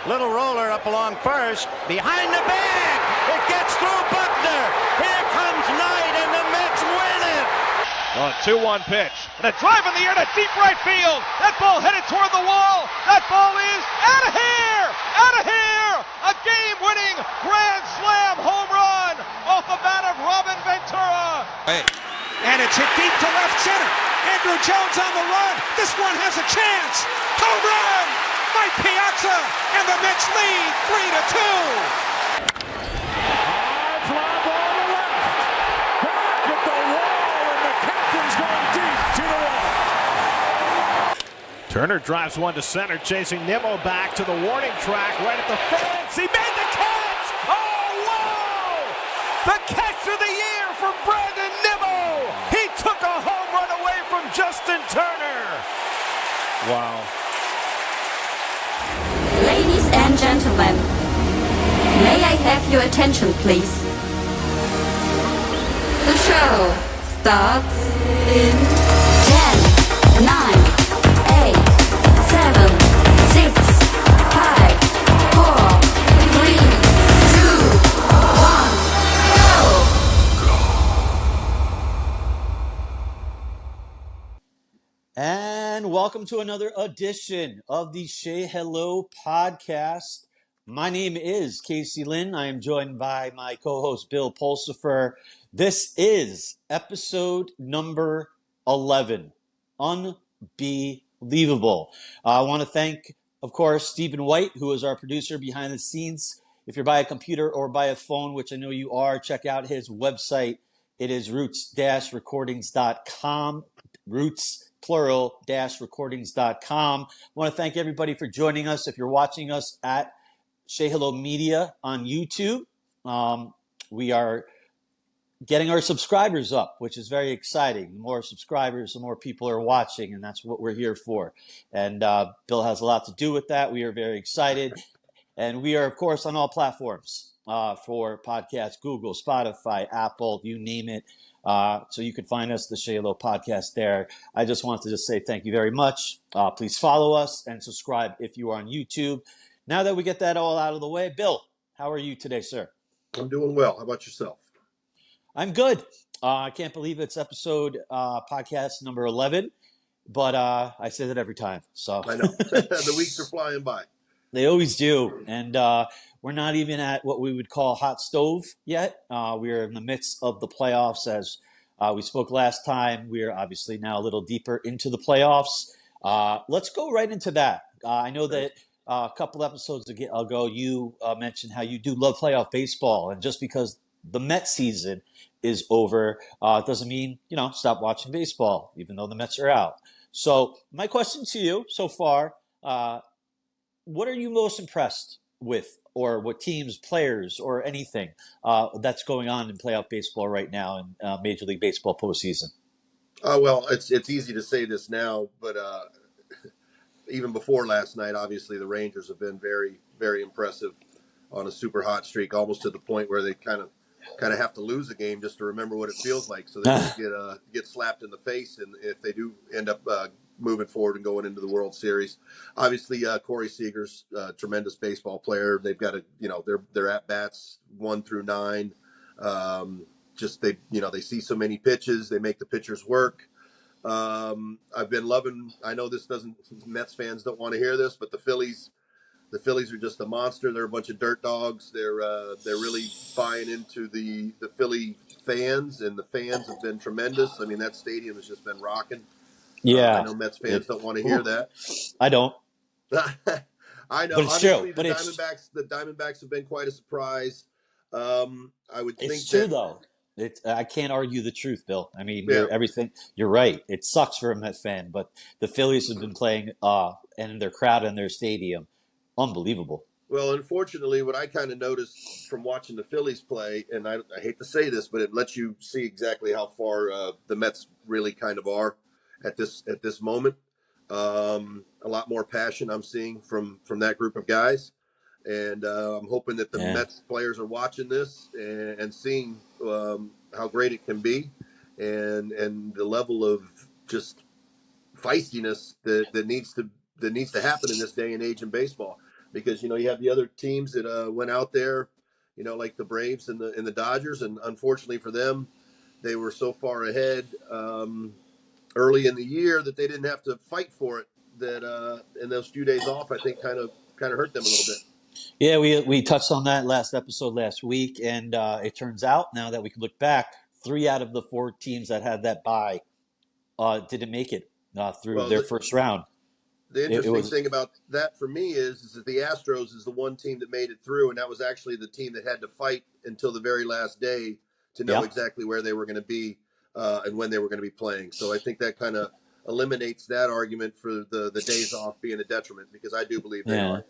Little roller up along first. Behind the bag. It gets through Buckner. Here comes Knight, and the Mets win it. A 2-1 pitch. And a drive in the air to deep right field. That ball headed toward the wall. That ball is out of here. Out of here. A game-winning grand slam home run off the bat of Robin Ventura. Hey. And it's hit deep to left center. Andrew Jones on the run. This one has a chance. Home run. Mike Piazza, and the Mets lead 3-2. High fly ball to left. Back at the wall, and the captain's going deep to the wall. Turner drives one to center, chasing Nimmo back to the warning track right at the fence. He made the catch! Oh, wow! The catch of the year for Brandon Nimmo! He took a home run away from Justin Turner. Wow. Ladies and gentlemen, may I have your attention, please? The show starts in 10, 9, 8, 7, 6, 5, 4, 3, 2, 1, go! And welcome to another edition of the Say Hello podcast. My name is Casey Lynn. I am joined by my co-host Bill Pulsifer. This is episode number 11. Unbelievable. I want to thank, of course, Stephen White, who is our producer behind the scenes. If you're by a computer or by a phone, which I know you are, check out his website. It is roots-recordings.com. Roots-recordings.com. I want to thank everybody for joining us. If you're watching us at Say Hello Media on YouTube, we are getting our subscribers up, which is very exciting. The more subscribers, the more people are watching, and that's what we're here for. And Bill has a lot to do with that. We are very excited. And we are, of course, on all platforms for podcasts, Google, Spotify, Apple, you name it. So you can find us, the Say Hello podcast there. I just wanted to say thank you very much. Please follow us and subscribe if you are on YouTube. Now that we get that all out of the way, Bill, how are you today, sir? I'm doing well. How about yourself? I'm good. I can't believe it's episode podcast number 11, but I say that every time. So I know. The weeks are flying by. They always do. And we're not even at what we would call hot stove yet. We're in the midst of the playoffs. As we spoke last time, we're obviously now a little deeper into the playoffs. Let's go right into that. I know that a couple episodes ago, you mentioned how you do love playoff baseball. And just because the Mets season is over, doesn't mean, stop watching baseball, even though the Mets are out. So my question to you so far, what are you most impressed with, or what teams, players, or anything that's going on in playoff baseball right now in Major League Baseball postseason? Well, it's easy to say this now, but even before last night, obviously the Rangers have been very, very impressive on a super hot streak, almost to the point where they kind of have to lose a game just to remember what it feels like, so they don't get slapped in the face, and if they do end up moving forward and going into the World Series. Obviously, Corey Seager's a tremendous baseball player. They've got their at bats 1 through 9. They see so many pitches, they make the pitchers work. I've been loving. I know Mets fans don't want to hear this, but the Phillies are just a monster. They're a bunch of dirt dogs. They're really buying into the Philly fans, and the fans have been tremendous. I mean, that stadium has just been rocking. Yeah, I know Mets fans don't want to hear that. I don't. I know. But it's true. But the Diamondbacks have been quite a surprise. I would think it's true though. I can't argue the truth, Bill. I mean, you're right. It sucks for a Mets fan, but the Phillies have been playing, and their crowd in their stadium, unbelievable. Well, unfortunately, what I kind of noticed from watching the Phillies play, and I hate to say this, but it lets you see exactly how far the Mets really kind of are at this moment. A lot more passion I'm seeing from that group of guys. And I'm hoping that the Mets players are watching this and seeing how great it can be, and the level of just feistiness that needs to happen in this day and age in baseball. because you have the other teams that went out there, like the Braves and the Dodgers, and unfortunately for them, they were so far ahead early in the year that they didn't have to fight for it. That and those few days off, I think, kind of hurt them a little bit. Yeah, we touched on that last episode last week, and it turns out now that we can look back, 3 out of the 4 teams that had that bye didn't make it through Well, their first round. the It interesting was thing about that for me is that the Astros is the one team that made it through, and that was actually the team that had to fight until the very last day to know exactly where they were going to be and when they were going to be playing. So I think that kind of eliminates that argument for the days off being a detriment, because I do believe they are.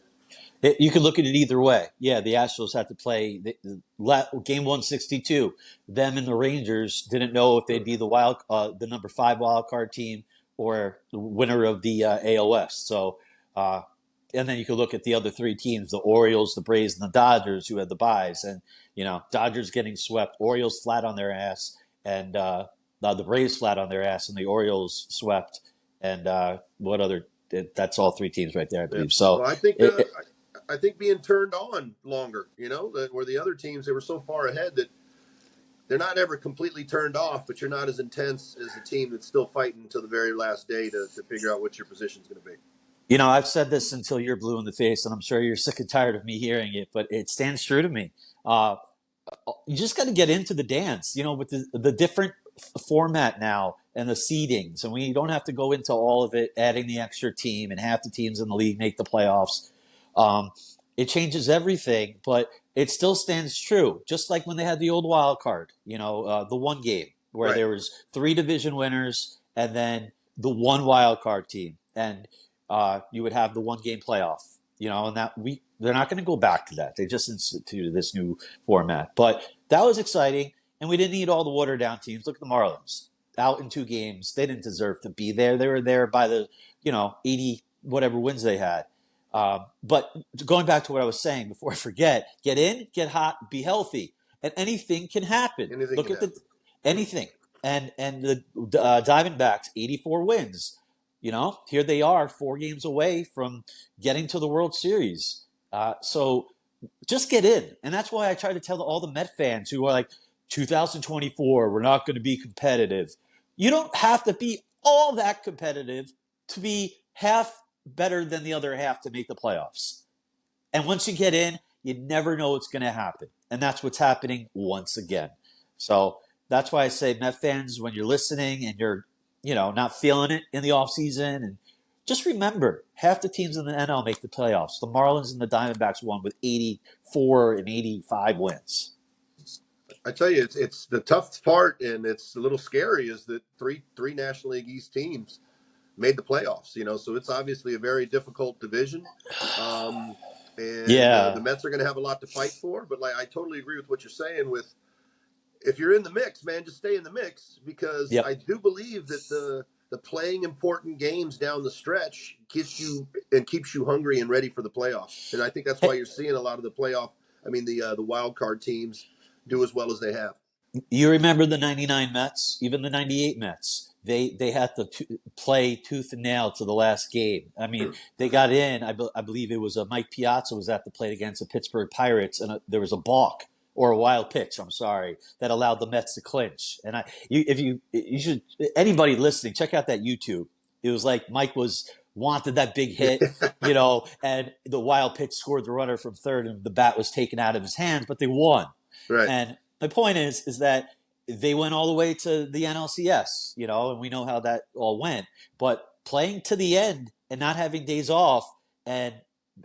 You could look at it either way. Yeah, the Astros had to play game 162. Them and the Rangers didn't know if they'd be the number 5 wild card team or the winner of the AOS. So, and then you could look at the other 3 teams: the Orioles, the Braves, and the Dodgers, who had the byes. And Dodgers getting swept, Orioles flat on their ass, and the Braves flat on their ass, and the Orioles swept. And what other? That's all 3 teams right there, I believe. So well, I think being turned on longer, where the other teams, they were so far ahead that they're not ever completely turned off, but you're not as intense as the team that's still fighting until the very last day to figure out what your position is going to be. I've said this until you're blue in the face, and I'm sure you're sick and tired of me hearing it, but it stands true to me. You just got to get into the dance, with the different format now and the seedings. And we don't have to go into all of it, adding the extra team, and half the teams in the league make the playoffs. It changes everything, but it still stands true. Just like when they had the old wild card, the one game where there was 3 division winners and then the one wild card team, and you would have the 1 game playoff. And they're not going to go back to that. They just instituted this new format, but that was exciting, and we didn't need all the watered down teams. Look at the Marlins, out in 2 games. They didn't deserve to be there. They were there by the 80 whatever wins they had. But going back to what I was saying before I forget, get in, get hot, be healthy, and anything can happen. Anything. And the Diamondbacks, 84 wins. Here they are, 4 games away from getting to the World Series. So just get in. And that's why I try to tell all the Met fans who are like, 2024, we're not going to be competitive. You don't have to be all that competitive to be half better than the other half to make the playoffs. And once you get in, you never know what's going to happen. And that's what's happening once again. So that's why I say, Met fans, when you're listening and you're, not feeling it in the offseason, and just remember, half the teams in the NL make the playoffs. The Marlins and the Diamondbacks won with 84 and 85 wins. I tell you, it's the tough part, and it's a little scary, is that three National League East teams made the playoffs, so it's obviously a very difficult division. The Mets are going to have a lot to fight for, but I totally agree with what you're saying with, if you're in the mix, man, just stay in the mix, because I do believe that the playing important games down the stretch keeps you hungry and ready for the playoffs. And I think that's why you're seeing a lot of the wild card teams do as well as they have. You remember the 99 Mets, even the 98 Mets. They had to play tooth and nail to the last game. I mean, they got in. I believe it was Mike Piazza was at the plate against the Pittsburgh Pirates, and there was a balk or a wild pitch. I'm sorry, that allowed the Mets to clinch. And you should, anybody listening, check out that YouTube. It was like Mike wanted that big hit, and the wild pitch scored the runner from third, and the bat was taken out of his hands, but they won. Right. And my point is that they went all the way to the NLCS, and we know how that all went. But playing to the end and not having days off, and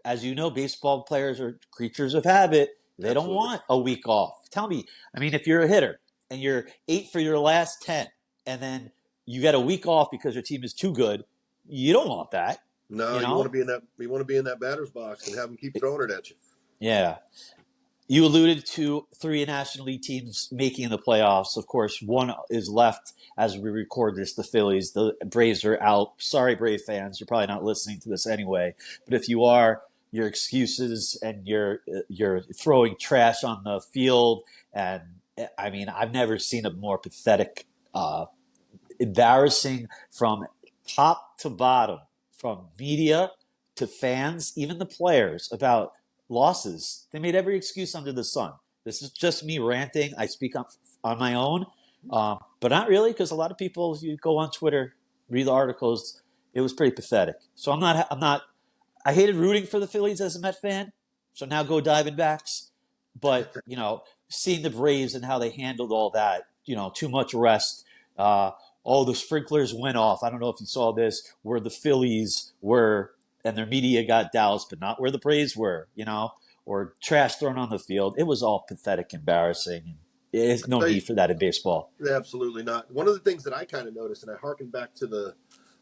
as you know, baseball players are creatures of habit. They don't want a week off. Tell me, if you're a hitter and you're 8 for your last 10, and then you get a week off because your team is too good, you don't want that. No, you want to be in that. You want to be in that batter's box and have them keep throwing it at you. Yeah. You alluded to 3 National League teams making the playoffs. Of course, one is left as we record this, the Phillies. The Braves are out. Sorry, Brave fans. You're probably not listening to this anyway. But if you are, your excuses and you're throwing trash on the field. And, I've never seen a more pathetic, embarrassing from top to bottom, from media to fans, even the players, about losses. They made every excuse under the sun. This is just me ranting. I speak on my own, but not really, because a lot of people, if you go on Twitter, read the articles, it was pretty pathetic. So I'm not. I hated rooting for the Phillies as a Met fan. So now go Diamondbacks. But seeing the Braves and how they handled all that, too much rest. All the sprinklers went off. I don't know if you saw this, where the Phillies were, and their media got doused, but not where the Braves were, or trash thrown on the field. It was all pathetic, embarrassing. There's no need for that in baseball. Absolutely not. One of the things that I kind of noticed, and I harken back to the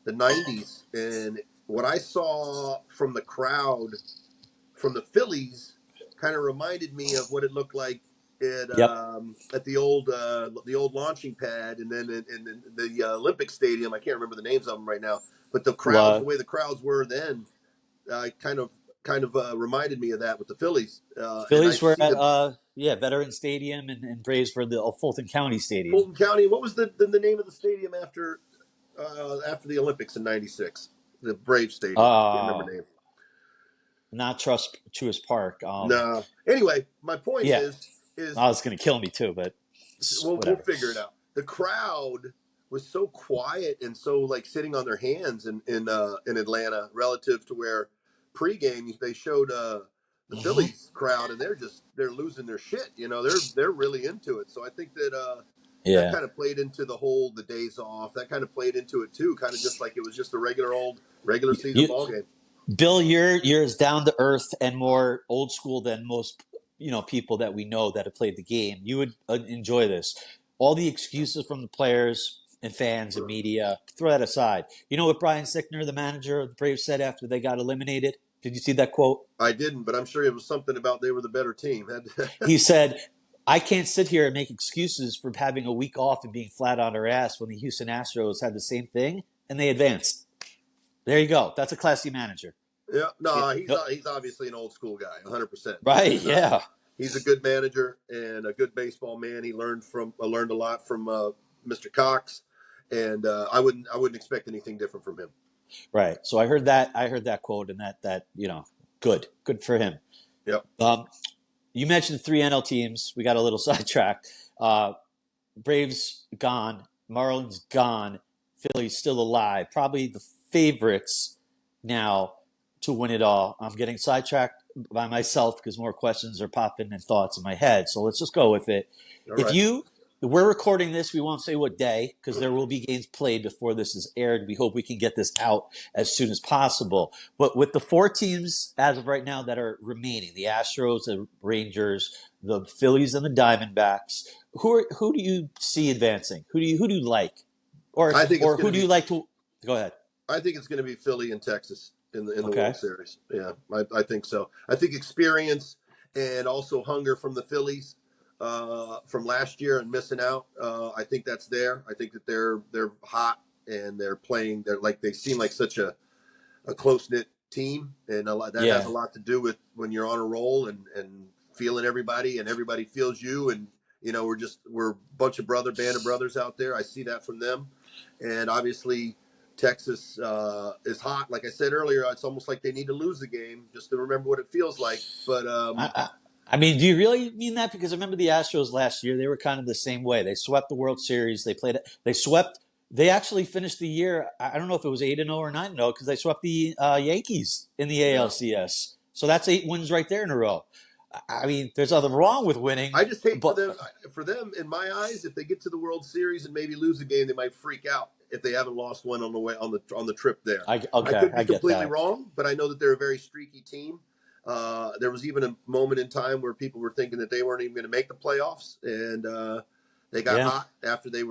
90s, and what I saw from the crowd from the Phillies kind of reminded me of what it looked like at the old launching pad, and then in the Olympic Stadium. I can't remember the names of them right now, but the crowds, the way the crowds were then, kind of reminded me of that with the Phillies. Phillies were at Veterans Stadium, and Braves for the Fulton County Stadium. Fulton County. What was the name of the stadium after the Olympics in '96? The Braves Stadium. I can't remember the name. Not Truist Park. No. Anyway, my point is it's going to kill me too, but we'll figure it out. The crowd was so quiet and so like sitting on their hands in Atlanta relative to where pregame they showed the Phillies crowd, and they're losing their shit. They're really into it. So I think that that kind of played into the days off. That kind of played into it too, kind of just like it was just a regular season ball game. Bill, you're as down to earth and more old school than most people that we know that have played the game. You would enjoy this. All the excuses from the players and fans and media, throw that aside. You know what Brian Sickner, the manager of the Braves, said after they got eliminated? Did you see that quote? I didn't, but I'm sure it was something about they were the better team. He said, I can't sit here and make excuses for having a week off and being flat on our ass when the Houston Astros had the same thing and they advanced. There you go. That's a classy manager. Yeah, no, he's obviously an old school guy, 100%. Right, yeah. He's a good manager and a good baseball man. He learned a lot from Mr. Cox, and I wouldn't expect anything different from him. Right. So I heard that quote, and that good for him. Yep. You mentioned 3 NL teams. We got a little sidetracked. Braves gone, Marlins gone, Phillies still alive. Probably the favorites now to win it all. I'm getting sidetracked by myself because more questions are popping and thoughts in my head. So let's just go with it. We're recording this, we won't say what day because there will be games played before this is aired. We hope we can get this out as soon as possible. But with the 4 teams as of right now that are remaining, the Astros, the Rangers, the Phillies, and the Diamondbacks, who do you see advancing? Who do you like? Or who do you like to go ahead? I think it's going to be Philly and Texas in the World Series. Yeah, I think so. I think experience and also hunger from the Phillies from last year and missing out. I think that's there. I think that they're hot and they're playing. They seem like such a close-knit team, and that has a lot to do with when you're on a roll and feeling everybody, and everybody feels you, and we're a bunch of band of brothers out there. I see that from them, and obviously Texas is hot. Like I said earlier, it's almost like they need to lose the game just to remember what it feels like. But I mean, do you really mean that? Because I remember the Astros last year; they were kind of the same way. They swept the World Series. They actually finished the year. I don't know if it was 8-0 or 9-0 because they swept the Yankees in the ALCS. So that's 8 wins right there in a row. I mean, there's nothing wrong with winning. I just hate for them, in my eyes, if they get to the World Series and maybe lose a game, they might freak out if they haven't lost one on the way on the trip there. I could be completely wrong, but I know that they're a very streaky team. There was even a moment in time where people were thinking that they weren't even going to make the playoffs, and they got hot after they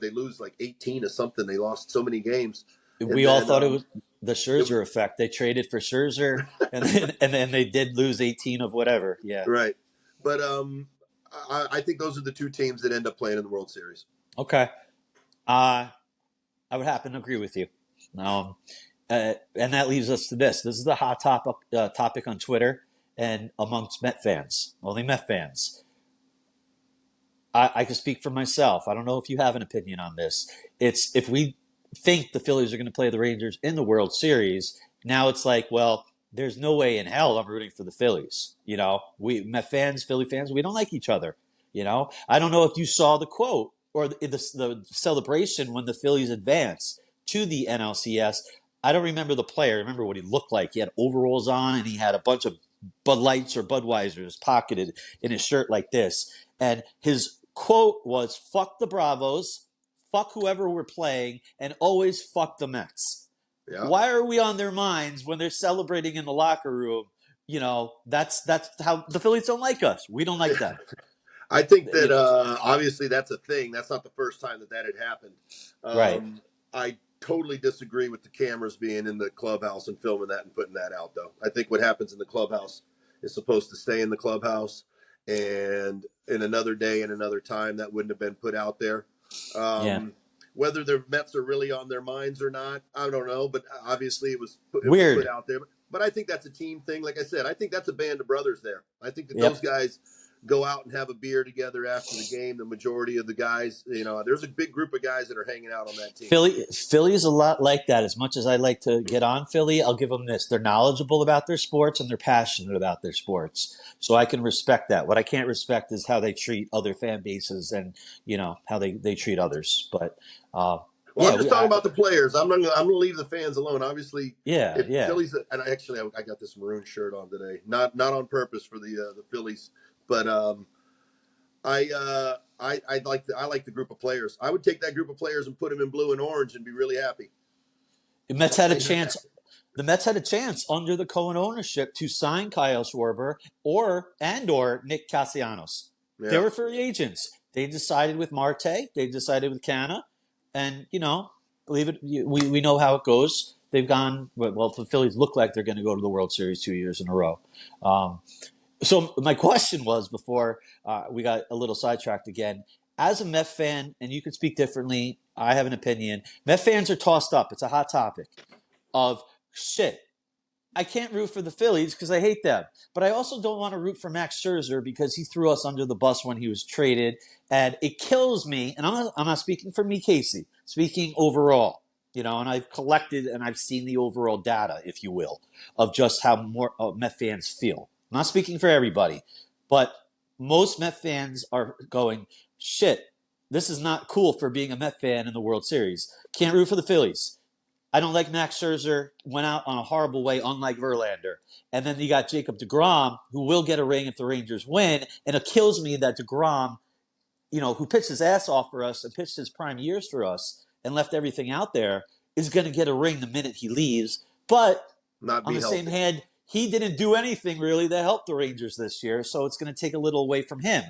lose like 18 or something. They lost so many games. We all thought it was the Scherzer effect. They traded for Scherzer, and then they did lose 18 of whatever. Yeah, right. But I think those are the 2 teams that end up playing in the World Series. Okay, I would happen to agree with you. And that leaves us to this. This is the hot topic on Twitter and amongst Met fans, only Met fans. I can speak for myself. I don't know if you have an opinion on this. It's if we think the Phillies are going to play the Rangers in the World Series, now it's like, well, there's no way in hell I'm rooting for the Phillies. We Met fans, Philly fans, we don't like each other. I don't know if you saw the quote or the celebration when the Phillies advanced to the NLCS. I don't remember the player. I remember what he looked like. He had overalls on and he had a bunch of Bud Lights or Budweisers pocketed in his shirt like this. And his quote was, "Fuck the Bravos, fuck whoever we're playing, and always fuck the Mets." Yeah. Why are we on their minds when they're celebrating in the locker room? That's how the Phillies don't like us. We don't like them. I think that obviously that's a thing. That's not the first time that had happened. Right. I totally disagree with the cameras being in the clubhouse and filming that and putting that out, though. I think what happens in the clubhouse is supposed to stay in the clubhouse, and in another day and another time that wouldn't have been put out there. Whether the Mets are really on their minds or not, I don't know, but obviously it was put out there. But I think that's a team thing. Like I said, I think that's a band of brothers there. I think that those guys go out and have a beer together after the game. The majority of the guys, there's a big group of guys that are hanging out on that team. Philly's a lot like that. As much as I like to get on Philly, I'll give them this. They're knowledgeable about their sports and they're passionate about their sports. So I can respect that. What I can't respect is how they treat other fan bases and, how they treat others. But I'm just talking about the players. I'm gonna leave the fans alone. Obviously, Phillies. And I got this maroon shirt on today, not on purpose for the Phillies, but I like the group of players. I would take that group of players and put them in blue and orange and be really happy. The Mets had a chance. The Mets had a chance under the Cohen ownership to sign Kyle Schwarber or Nick Castellanos. Yeah. They were free agents. They decided with Marte. They decided with Canna. And, believe it, we know how it goes. They've gone, well, the Phillies look like they're going to go to the World Series 2 years in a row. So my question was, before we got a little sidetracked again, as a Met fan, and you can speak differently, I have an opinion. Met fans are tossed up. It's a hot topic of, shit, I can't root for the Phillies because I hate them. But I also don't want to root for Max Scherzer because he threw us under the bus when he was traded. And it kills me, and I'm not speaking for me, Casey, speaking overall. And I've collected and I've seen the overall data, if you will, of just how more Met fans feel. I'm not speaking for everybody, but most Met fans are going, shit, this is not cool for being a Met fan in the World Series. Can't root for the Phillies. I don't like Max Scherzer, went out on a horrible way, unlike Verlander. And then you got Jacob deGrom, who will get a ring if the Rangers win. And it kills me that deGrom, who pitched his ass off for us and pitched his prime years for us and left everything out there, is going to get a ring the minute he leaves. But on the same hand, he didn't do anything really to help the Rangers this year, so it's going to take a little away from him.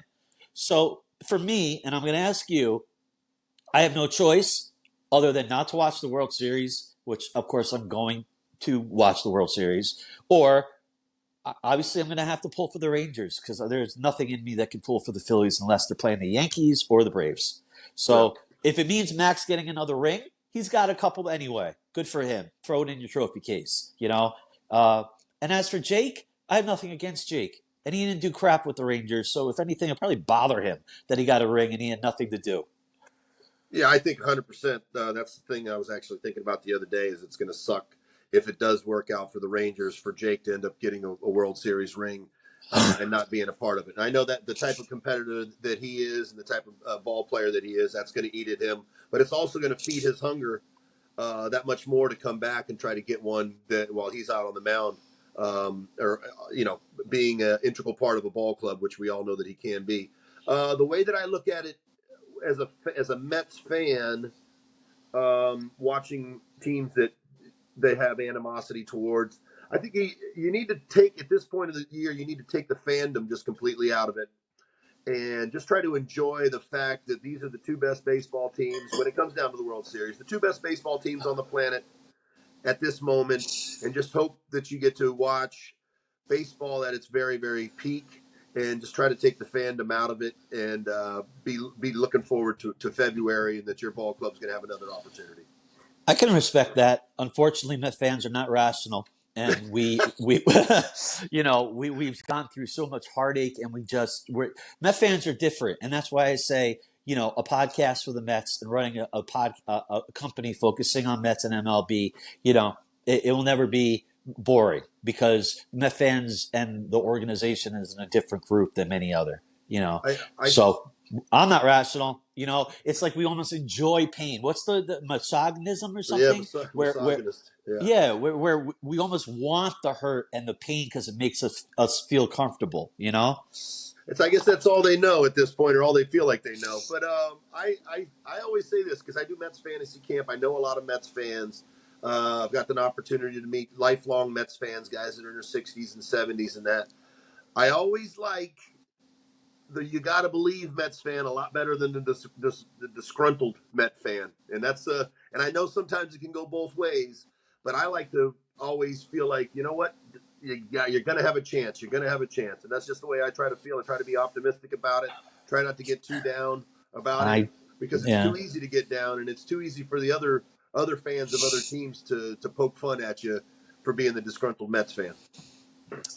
So for me, and I'm going to ask you, I have no choice other than not to watch the World Series, which, of course, I'm going to watch the World Series, or obviously I'm going to have to pull for the Rangers because there's nothing in me that can pull for the Phillies unless they're playing the Yankees or the Braves. So if it means Max getting another ring, he's got a couple anyway. Good for him. Throw it in your trophy case, And as for Jake, I have nothing against Jake. And he didn't do crap with the Rangers, so if anything, it'll probably bother him that he got a ring and he had nothing to do. Yeah, I think 100%. That's the thing I was actually thinking about the other day is it's going to suck if it does work out for the Rangers for Jake to end up getting a World Series ring and not being a part of it. And I know that the type of competitor that he is and the type of ball player that he is, that's going to eat at him. But it's also going to feed his hunger that much more to come back and try to get one that while he's out on the mound. Being an integral part of a ball club, which we all know that he can be. The way that I look at it as a Mets fan, watching teams that they have animosity towards, I think you need to take, at this point of the year, you need to take the fandom just completely out of it and just try to enjoy the fact that these are the two best baseball teams when it comes down to the World Series, the two best baseball teams on the planet at this moment, and just hope that you get to watch baseball at its very, very peak and just try to take the fandom out of it and be looking forward to February and that your ball club's going to have another opportunity. I can respect that. Unfortunately, Met fans are not rational. And we've gone through so much heartache, and Met fans are different. And that's why I say, a podcast for the Mets and running a company focusing on Mets and MLB, it will never be boring because Met fans and the organization is in a different group than many other, So I'm not rational. It's like we almost enjoy pain. What's the misogynism or Yeah, something? Where misogynist. Yeah. yeah, where we almost want the hurt and the pain because it makes us feel comfortable, I guess that's all they know at this point, or all they feel like they know. But I always say this because I do Mets fantasy camp. I know a lot of Mets fans. I've got an opportunity to meet lifelong Mets fans, guys that are in their 60s and 70s, and that. I always like the you got to believe Mets fan a lot better than the disgruntled Met fan, and and I know sometimes it can go both ways, but I like to always feel like you know what. You're going to have a chance. You're going to have a chance. And that's just the way I try to feel. I try to be optimistic about it. Try not to get too down about it because it's too easy to get down, and it's too easy for the other fans of other teams to poke fun at you for being the disgruntled Mets fan.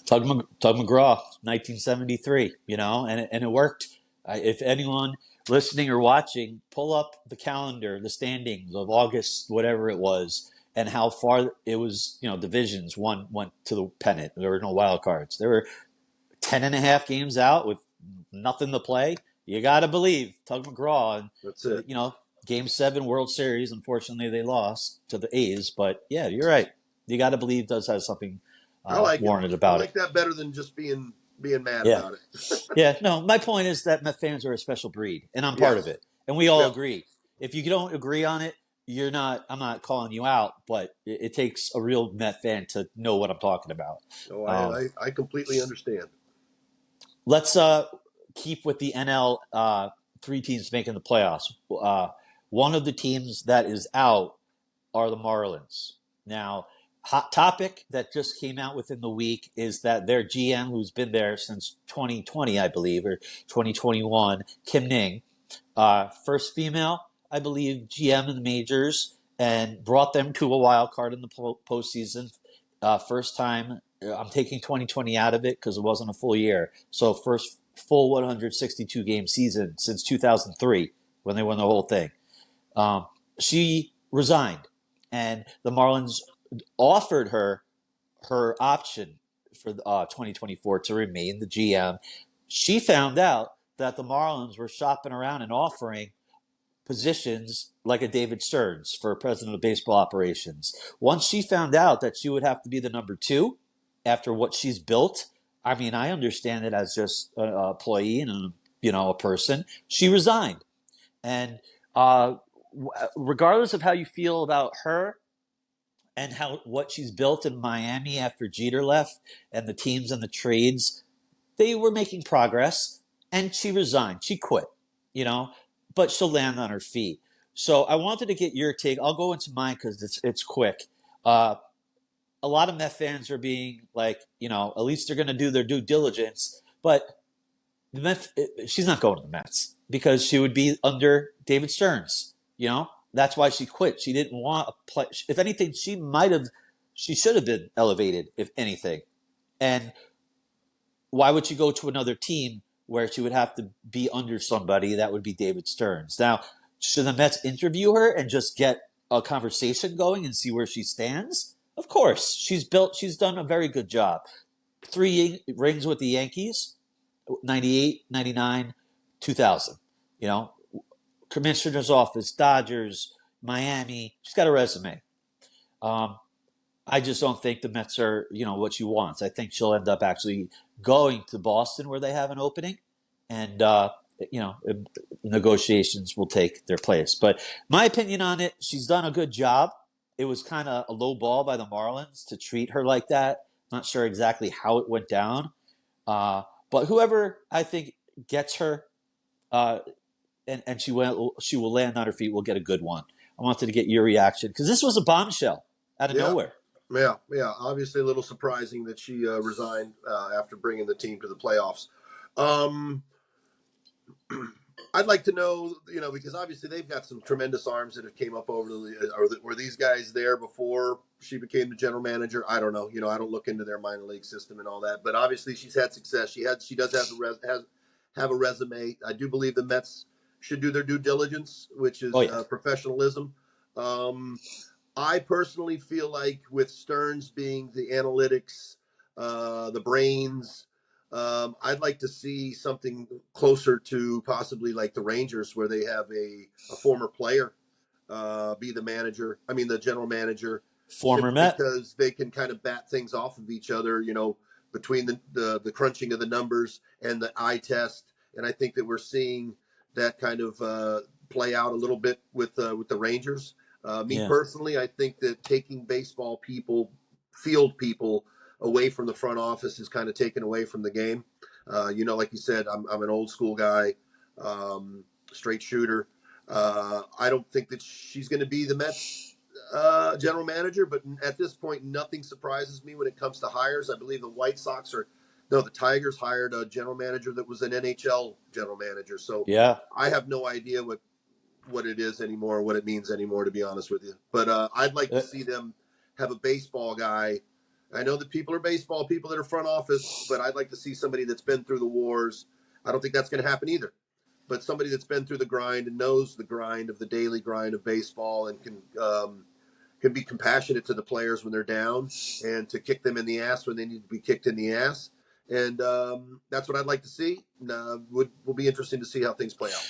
Tug McGraw, 1973, and it worked. If anyone listening or watching, pull up the calendar, the standings of August, whatever it was, and how far it was, divisions. One went to the pennant. There were no wild cards. There were 10.5 games out with nothing to play. You got to believe Tug McGraw. And, that's it. Game 7 World Series, unfortunately, they lost to the A's. But, yeah, you're right. You got to believe does have something warranted about it. I like that better than just being mad about it. Yeah, no, my point is that Met fans are a special breed, and I'm part of it. And we all agree. If you don't agree on it, I'm not calling you out, but it takes a real Met fan to know what I'm talking about. Oh, I completely understand. Let's keep with the NL 3 teams making the playoffs. One of the teams that is out are the Marlins. Now, hot topic that just came out within the week is that their GM, who's been there since 2020, I believe, or 2021, Kim Ning, first female, I believe, GM in the majors, and brought them to a wild card in the postseason. First time, I'm taking 2020 out of it because it wasn't a full year. So first full 162 game season since 2003 when they won the whole thing. She resigned, and the Marlins offered her option for 2024 to remain the GM. She found out that the Marlins were shopping around and offering positions like a David Stearns for president of baseball operations. Once she found out that she would have to be the number 2 after what she's built, I mean, I understand it as just an employee and a person. She resigned, and regardless of how you feel about her and what she's built in Miami after Jeter left and the teams and the trades, they were making progress, and she resigned. She quit, but she'll land on her feet. So I wanted to get your take. I'll go into mine because it's quick. A lot of Met fans are being like, at least they're going to do their due diligence, but she's not going to the Mets because she would be under David Stearns, That's why she quit. She didn't want a play. If anything, she should have been elevated, if anything. And why would she go to another team where she would have to be under somebody that would be David Stearns? Now, should the Mets interview her and just get a conversation going and see where she stands? Of course. She's done a very good job. 3 rings with the Yankees, 98, 99, 2000. Commissioner's office, Dodgers, Miami. She's got a resume. I just don't think the Mets are, what she wants. I think she'll end up actually going to Boston where they have an opening, and negotiations will take their place. But my opinion on it, she's done a good job. It was kind of a low ball by the Marlins to treat her like that. Not sure exactly how it went down, but whoever I think gets her, and she will land on her feet. We'll get a good one. I wanted to get your reaction because this was a bombshell out of nowhere. Yeah. Obviously, a little surprising that she resigned after bringing the team to the playoffs. I'd like to know, because obviously they've got some tremendous arms that have came up over were these guys there before she became the general manager? I don't know. I don't look into their minor league system and all that. But obviously, she's had success. She does have a resume. I do believe the Mets should do their due diligence, which is professionalism. I personally feel like with Stearns being the analytics, the brains, I'd like to see something closer to possibly like the Rangers, where they have a former player be the manager. I mean, the general manager, Former simply Met. because they can kind of bat things off of each other, between the crunching of the numbers and the eye test. And I think that we're seeing that kind of play out a little bit with the Rangers. Me Yeah. personally, I think that taking baseball people, field people, away from the front office is kind of taken away from the game. Like you said, I'm an old school guy, straight shooter. I don't think that she's going to be the Mets general manager, but at this point, nothing surprises me when it comes to hires. I believe the Tigers hired a general manager that was an NHL general manager. So Yeah. I have no idea what it is anymore, what it means anymore, to be honest with you. But I'd like to see them have a baseball guy. I know that people are baseball people that are front office, but I'd like to see somebody that's been through the wars. I don't think that's going to happen either. But somebody that's been through the grind and knows the grind of the daily grind of baseball and can be compassionate to the players when they're down and to kick them in the ass when they need to be kicked in the ass. And that's what I'd like to see. Will be interesting to see how things play out.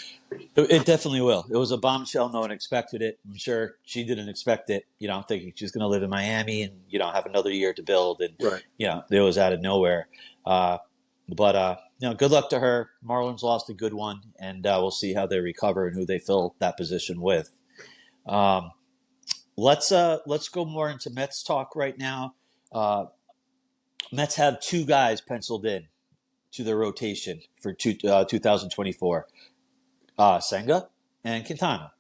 It definitely will. It was a bombshell. No one expected it. I'm sure she didn't expect it, thinking she's going to live in Miami and, have another year to build. And, Right. It was out of nowhere. But good luck to her. Marlins lost a good one, and we'll see how they recover and who they fill that position with. Let's go more into Mets talk right now. Mets have two guys penciled in to their rotation for 2024. Senga and Quintana.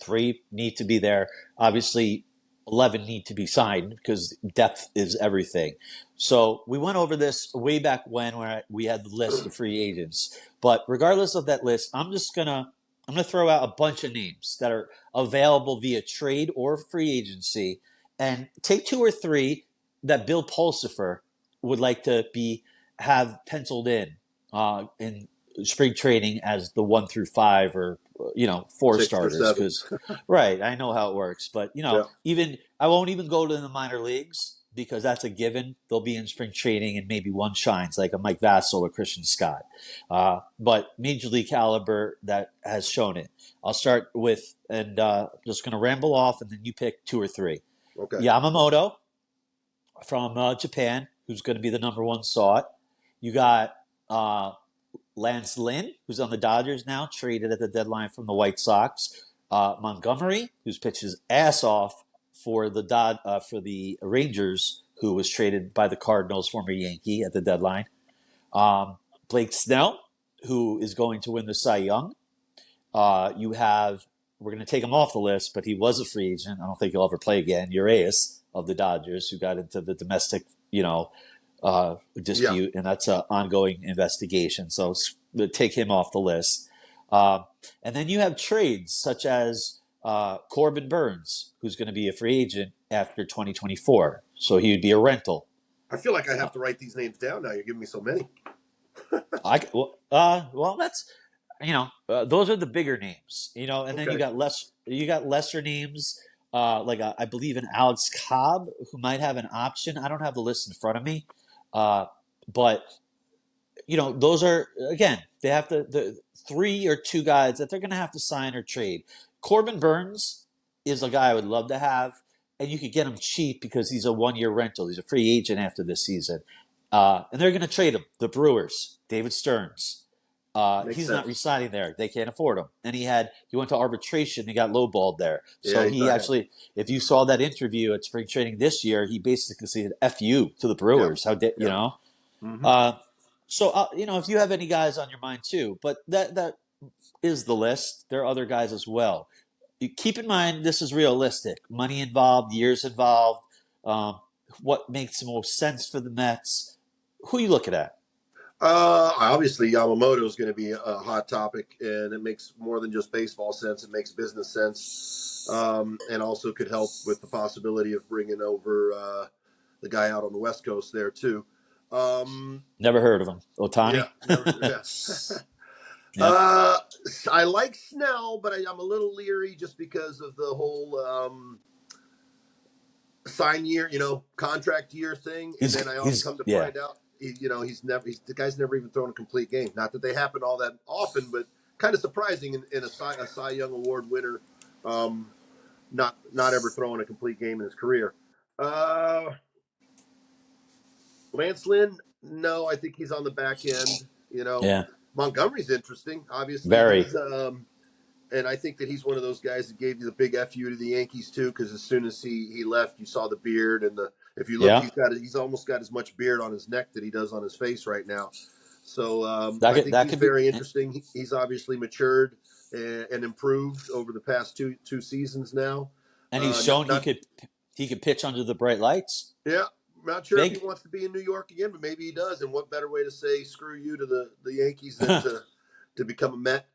3 need to be there. Obviously, 11 need to be signed because depth is everything. So we went over this way back when we had the list of free agents. But regardless of that list, I'm gonna throw out a bunch of names that are available via trade or free agency, and take 2 or 3 that Bill Pulsifer would like to have penciled in spring training as the 1 through 5 or 4 6 or starters, 7. because right, I know how it works, but Yeah. even I won't even go to the minor leagues because that's a given. They'll be in spring training and maybe one shines like a Mike Vassell or Christian Scott, but major league caliber that has shown it. I'll start with, and just going to ramble off, and then you pick 2 or 3. Okay. Yamamoto from Japan, who's going to be the number 1 sought. You got Lance Lynn, who's on the Dodgers now, traded at the deadline from the White Sox. Montgomery, who's pitched his ass off for the Rangers, who was traded by the Cardinals, former Yankee, at the deadline. Blake Snell, who is going to win the Cy Young. We're going to take him off the list, but he was a free agent. I don't think he'll ever play again. Urias of the Dodgers, who got into the domestic, dispute, and that's an ongoing investigation. So take him off the list. And then you have trades such as Corbin Burns, who's going to be a free agent after 2024. So he would be a rental. I feel like I have to write these names down now. You're giving me so many. Well, that's those are the bigger names, and then Okay. you got lesser names. I believe in Alex Cobb, who might have an option. I don't have the list in front of me, but those are, again, they have the 3 or 2 guys that they're going to have to sign or trade. Corbin Burns is a guy I would love to have, and you could get him cheap because he's a 1-year rental. He's a free agent after this season, and they're going to trade him. The Brewers, David Stearns. He's not resigning there. They can't afford him. And he went to arbitration. He got lowballed there. So he actually, if you saw that interview at spring training this year, he basically said "F you" to the Brewers. Yeah. Mm-hmm. So if you have any guys on your mind too, but that is the list. There are other guys as well. You keep in mind this is realistic. Money involved, years involved. What makes the most sense for the Mets? Who are you looking at? Obviously, Yamamoto is going to be a hot topic, and it makes more than just baseball sense. It makes business sense, and also could help with the possibility of bringing over the guy out on the West Coast there too. Never heard of him. Ohtani? Yeah. I like Snell, but I'm a little leery just because of the whole sign year, contract year thing, and then I also come to find out, the guy's never even thrown a complete game. Not that they happen all that often, but kind of surprising in a Cy Young Award winner, not ever throwing a complete game in his career. Lance Lynn, no, I think he's on the back end. Yeah. Montgomery's interesting, obviously. Very. And I think that he's one of those guys that gave you the big FU to the Yankees too, because as soon as he left, you saw the beard and if you look, he's almost got as much beard on his neck that he does on his face right now. So I think he's very interesting. He's obviously matured and improved over the past two seasons now, and he's shown he could pitch under the bright lights. Yeah, not sure if he wants to be in New York again, but maybe he does. And what better way to say screw you to the Yankees than to become a Met?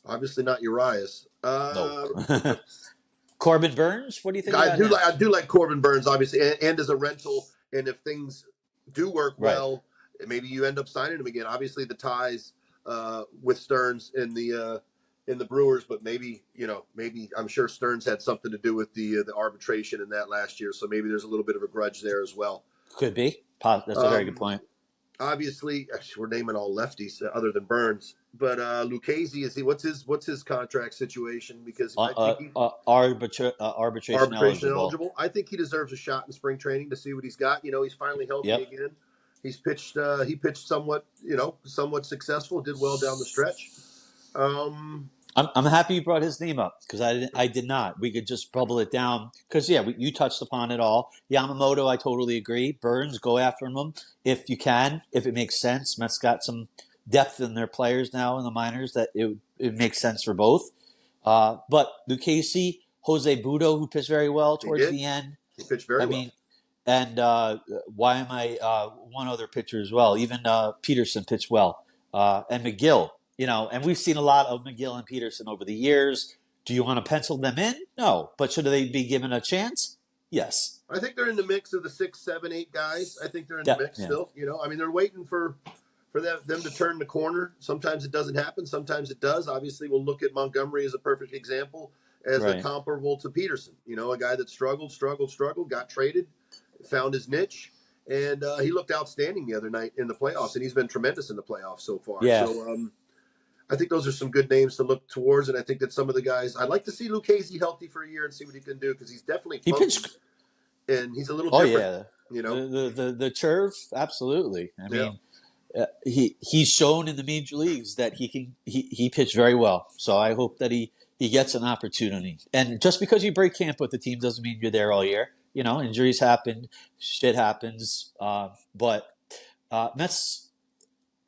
Obviously not Urias. No. Corbin Burns, what do you think? I do like Corbin Burns, obviously, and as a rental. And if things do work well, maybe you end up signing him again. Obviously, the ties with Stearns in the Brewers, but maybe I'm sure Stearns had something to do with the arbitration in that last year. So maybe there's a little bit of a grudge there as well. Could be. That's a very good point. Obviously, we're naming all lefties other than Burns, but Lucchesi, what's his contract situation? Because I think arbitration eligible. I think he deserves a shot in spring training to see what he's got. He's finally healthy again. He's pitched. He pitched somewhat successful. Did well down the stretch. I'm happy you brought his name up because I did not. We could just bubble it down because you touched upon it all. Yamamoto, I totally agree. Burns, go after him if you can, if it makes sense. Mets got some depth in their players now in the minors that it makes sense for both. But Lucchesi, Jose Budo, who pitched very well towards the end. He pitched very well. And why am I one other pitcher as well? Even Peterson pitched well, and McGill. And we've seen a lot of McGill and Peterson over the years. Do you want to pencil them in? No. But should they be given a chance? Yes. I think they're in the mix of the 6, 7, 8 guys. I think they're in the mix still. They're waiting for them to turn the corner. Sometimes it doesn't happen. Sometimes it does. Obviously, we'll look at Montgomery as a perfect example as a comparable to Peterson. A guy that struggled, got traded, found his niche. And he looked outstanding the other night in the playoffs. And he's been tremendous in the playoffs so far. Yeah. So, I think those are some good names to look towards, and I think that some of the guys, I'd like to see Lucchesi healthy for a year and see what he can do because he's definitely funky, and he's a little different. The curve, absolutely. I mean, he's shown in the major leagues that he pitched very well. So I hope that he gets an opportunity. And just because you break camp with the team doesn't mean you're there all year. Injuries happen, shit happens, but Mets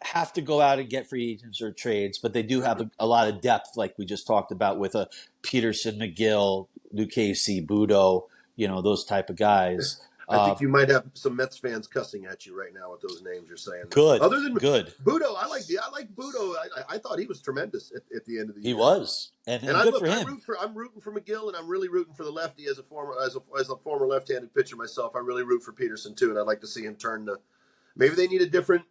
have to go out and get free agents or trades, but they do have a lot of depth, like we just talked about with a Peterson, McGill, Lucchesi, Budo, those type of guys. I think you might have some Mets fans cussing at you right now with those names you're saying. Good. Other than good. Budo, I like Budo. I thought he was tremendous at the end of the year. He was, and good for him. I'm rooting for McGill, and I'm really rooting for the lefty as a former left-handed pitcher myself. I really root for Peterson too, and I'd like to see him turn to. Maybe they need a different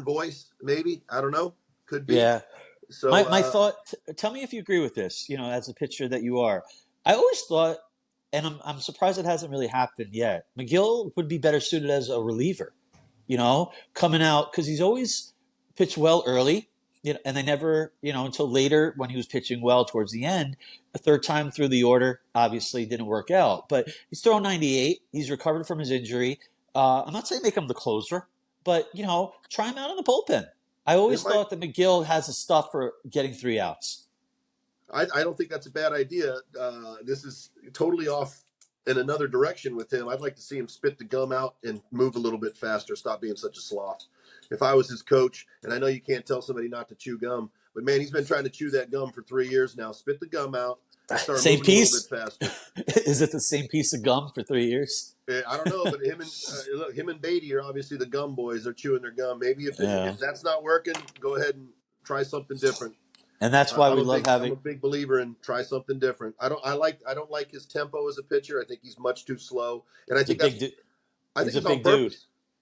voice. Maybe, I don't know. Could be. Yeah. So my thought. Tell me if you agree with this. As a pitcher that you are, I always thought. And I'm surprised it hasn't really happened yet. McGill would be better suited as a reliever, coming out because he's always pitched well early, and they never, until later when he was pitching well towards the end, a third time through the order, obviously didn't work out. But he's thrown 98. He's recovered from his injury. I'm not saying make him the closer, but, try him out in the bullpen. I always thought that McGill has the stuff for getting 3 outs. I don't think that's a bad idea. This is totally off in another direction with him. I'd like to see him spit the gum out and move a little bit faster, stop being such a sloth. If I was his coach, and I know you can't tell somebody not to chew gum, but man, he's been trying to chew that gum for 3 years now. Spit the gum out. Start same moving piece? a little bit faster. Is it the same piece of gum for 3 years? I don't know, but him and Beatty are obviously the gum boys. They're chewing their gum. Maybe if that's not working, go ahead and try something different. And that's why we love having. I'm a big believer in try something different. I don't like his tempo as a pitcher. I think he's much too slow, and I think he's a big dude.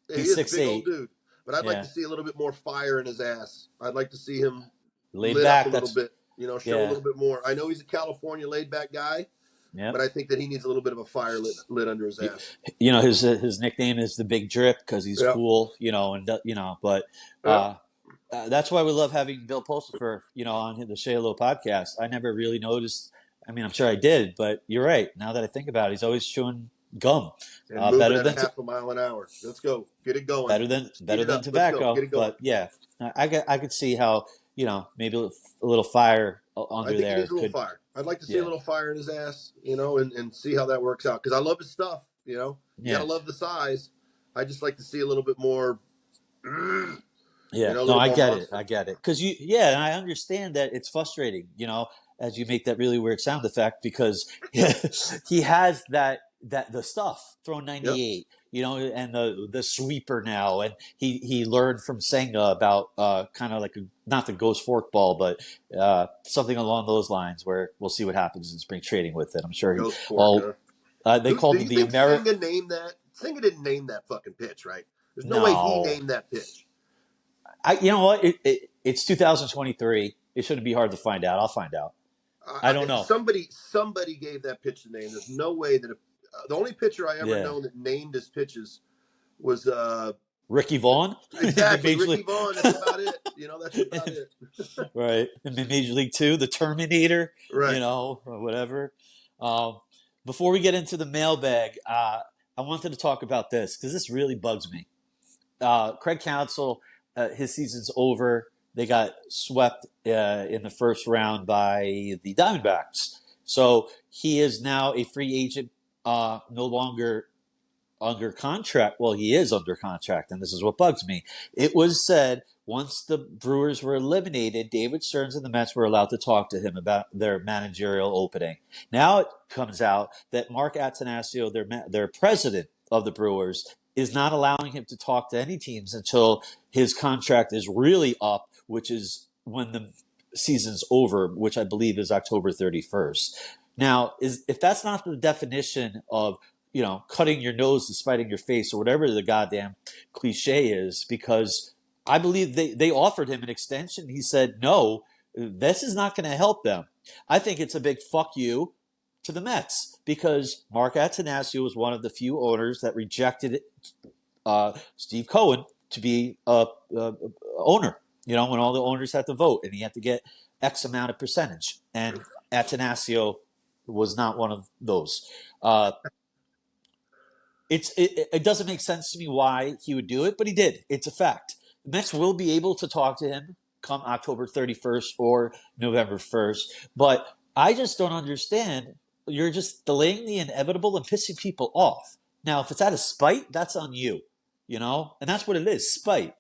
He's 6'8", dude. But I'd like to see a little bit more fire in his ass. I'd like to see him laid lit back up a little bit. Show a little bit more. I know he's a California laid back guy, Yep. but I think that he needs a little bit of a fire lit under his ass. You know, his nickname is the Big Drip because he's Yep. cool. You know, and but that's why we love having Bill Pulsifer, on the Shay Low podcast. I never really noticed. I mean, I'm sure I did, but you're right. Now that I think about it, he's always chewing gum. And moving Better at than half a mile an hour. Let's go. Get it going. better than tobacco. Get it going. But yeah, I could see how maybe a little fire under I think there. he needs a little fire. I'd like to see a little fire in his ass, and see how that works out. Because I love his stuff. You gotta love the size. I just like to see a little bit more. Yeah, no, I get it. I get it. Because and I understand that it's frustrating, as you make that really weird sound effect because he has the stuff thrown 98, and the sweeper now, and he learned from Senga about kind of like not the ghost forkball, but something along those lines where we'll see what happens in spring trading with it. I'm sure ghost fork, they called him the American. Senga named that? Senga didn't name that fucking pitch, right? There's no way he named that pitch. You know what? It's 2023. It shouldn't be hard to find out. I'll find out. I don't know. Somebody gave that pitch the name. There's no way that the only pitcher I ever known that named his pitches was Ricky Vaughn. Exactly, Ricky Vaughn. That's about it. That's about it. Right. And Major League Two, the Terminator. Right. Or whatever. Before we get into the mailbag, I wanted to talk about this because this really bugs me. Craig Counsell. His season's over. They got swept in the first round by the Diamondbacks. So he is now a free agent, no longer under contract. Well, he is under contract, and this is what bugs me. It was said once the Brewers were eliminated, David Stearns and the Mets were allowed to talk to him about their managerial opening. Now it comes out that Mark Attanasio, their president of the Brewers, is not allowing him to talk to any teams until his contract is really up, which is when the season's over, which I believe is October 31st. Now, if that's not the definition of, cutting your nose to spiting your face or whatever the goddamn cliche is, because I believe they offered him an extension. He said, no, this is not going to help them. I think it's a big fuck you to the Mets because Mark Attanasio was one of the few owners that rejected Steve Cohen to be a owner. When all the owners had to vote and he had to get X amount of percentage, and Attanasio was not one of those. It doesn't make sense to me why he would do it, but he did. It's a fact. The Mets will be able to talk to him come October 31st or November 1st, but I just don't understand. You're just delaying the inevitable and pissing people off. Now, if it's out of spite, that's on you, and that's what it is, spite.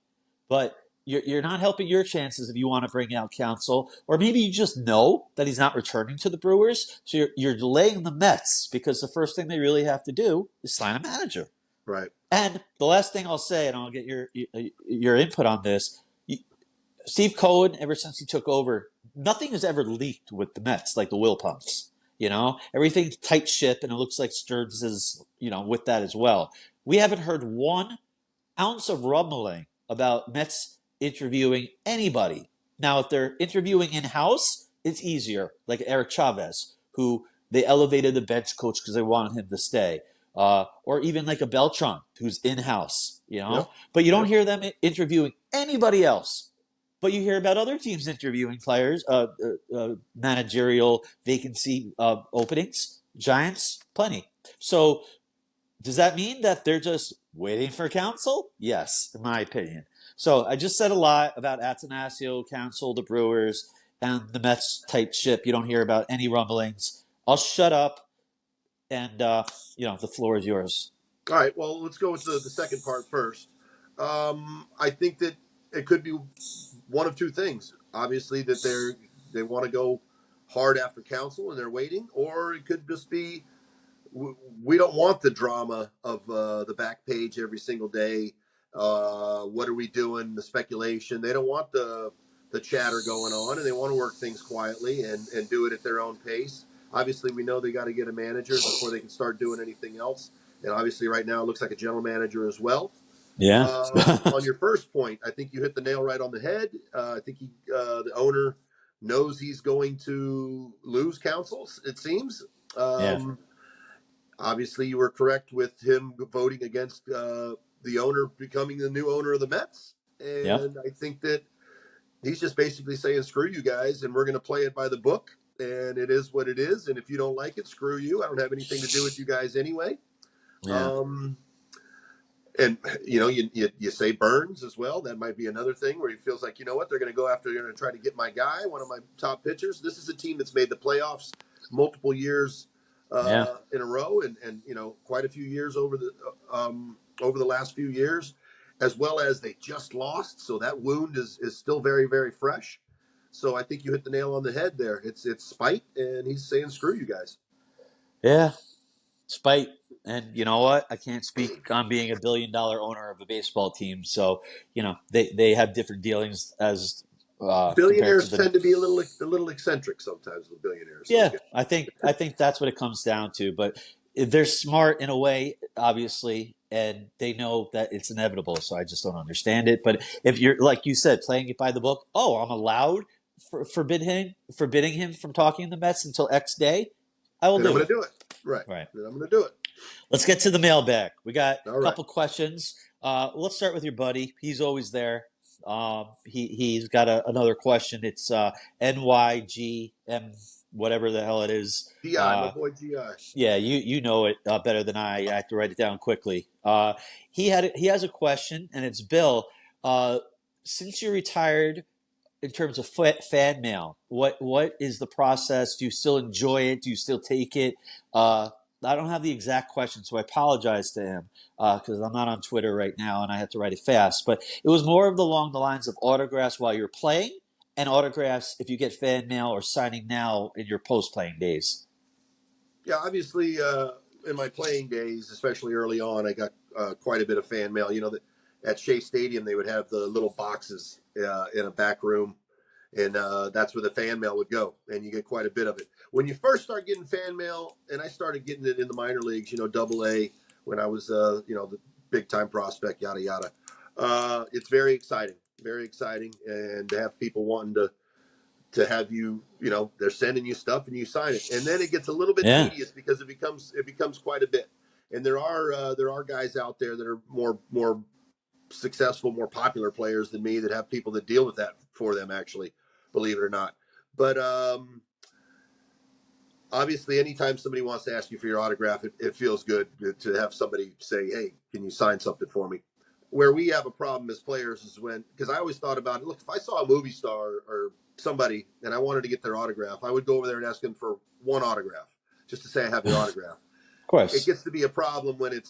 But you're not helping your chances if you want to bring out Counsell, or maybe you just know that he's not returning to the Brewers, so you're delaying the Mets because the first thing they really have to do is sign a manager. Right. And the last thing I'll say, and I'll get your input on this, Steve Cohen, ever since he took over, nothing has ever leaked with the Mets like the Will Pumps. Everything's tight ship, and it looks like Stearns is, with that as well. We haven't heard 1 ounce of rumbling about Mets interviewing anybody. Now, if they're interviewing in-house, it's easier, like Eric Chavez, who they elevated the bench coach because they wanted him to stay. Or even like a Beltran, who's in-house, Yep. But you don't hear them interviewing anybody else. But you hear about other teams interviewing players, managerial vacancy openings. Giants, plenty. So does that mean that they're just waiting for Counsell? Yes, in my opinion. So I just said a lot about Attanasio, Counsell, the Brewers, and the Mets tight ship. You don't hear about any rumblings. I'll shut up, and the floor is yours. All right. Well, let's go with the second part first. I think that it could be one of two things. Obviously, that they want to go hard after Counsell and they're waiting, or it could just be we don't want the drama of the back page every single day. What are we doing? The speculation. They don't want the chatter going on, and they want to work things quietly and do it at their own pace. Obviously, we know they got to get a manager before they can start doing anything else. And obviously, right now, it looks like a general manager as well. Yeah. On your first point, I think you hit the nail right on the head. I think the owner knows he's going to lose Counsell, it seems. Yeah. Obviously, you were correct with him voting against the owner becoming the new owner of the Mets. Yep. And I think that he's just basically saying, screw you guys, and we're going to play it by the book. And it is what it is. And if you don't like it, screw you. I don't have anything to do with you guys anyway. Yeah. And, you say Burns as well. That might be another thing where he feels like, you know what, they're going to go after, they're going to try to get my guy, one of my top pitchers. This is a team that's made the playoffs multiple years in a row, and quite a few years over the last few years, as well as they just lost. So that wound is still very, very fresh. So I think you hit the nail on the head there. It's spite, and he's saying, screw you guys. Yeah. Spite. And you know what? I can't speak on being $1 billion owner of a baseball team. So, they have different dealings as compared to Billionaires the. tend to be a little eccentric sometimes with billionaires. Yeah, I think that's what it comes down to. But they're smart in a way, obviously, and they know that it's inevitable. So I just don't understand it. But if you're like you said, playing it by the book, I'm allowed forbidding him from talking to the Mets until X day. I will Then I'm do going it. to do it. Right. Then I'm going to do it. Let's get to the mailbag. We got All a right. couple questions. Let's start with your buddy. He's always there. He's got another question. It's NYGM, whatever the hell it is. GI, my boy GI. Yeah, you know it better than I. I have to write it down quickly. He has a question, and it's Bill. Since you retired, in terms of fan mail, what is the process? Do you still enjoy it? Do you still take it? I don't have the exact question, so I apologize to him because I'm not on Twitter right now and I have to write it fast. But it was more along the lines of autographs while you're playing and autographs if you get fan mail or signing now in your post-playing days. Yeah, obviously, in my playing days, especially early on, I got quite a bit of fan mail. At Shea Stadium, they would have the little boxes in a back room, and that's where the fan mail would go, and you get quite a bit of it. When you first start getting fan mail, and I started getting it in the minor leagues, Double A, when I was, the big-time prospect, yada, yada. It's very exciting, and to have people wanting to have you, they're sending you stuff and you sign it, and then it gets a little bit tedious because it becomes quite a bit. And there are guys out there that are more successful, more popular players than me that have people that deal with that for them, actually, believe it or not. But obviously, anytime somebody wants to ask you for your autograph, it feels good to have somebody say, hey, can you sign something for me? Where we have a problem as players is because I always thought about it. Look, if I saw a movie star or somebody and I wanted to get their autograph, I would go over there and ask them for one autograph just to say I have your autograph. Of course. It gets to be a problem when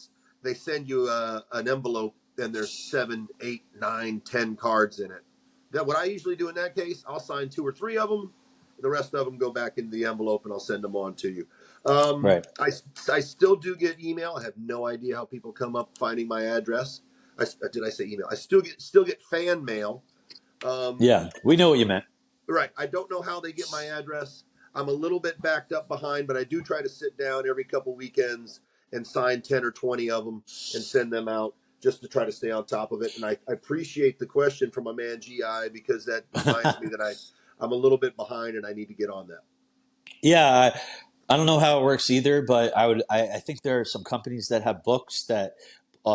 they send you an envelope and there's 7, 8, 9, 10 cards in it. That what I usually do in that case, I'll sign 2 or 3 of them. The rest of them go back into the envelope and I'll send them on to you. Right. I still do get email. I have no idea how people come up finding my address. Did I say email? I still get fan mail. Yeah, we know what you meant. Right. I don't know how they get my address. I'm a little bit backed up behind, but I do try to sit down every couple weekends and sign 10 or 20 of them and send them out just to try to stay on top of it. And I appreciate the question from my man GI because that reminds me that I'm a little bit behind and I need to get on that. Yeah, I don't know how it works either, but I think there are some companies that have books that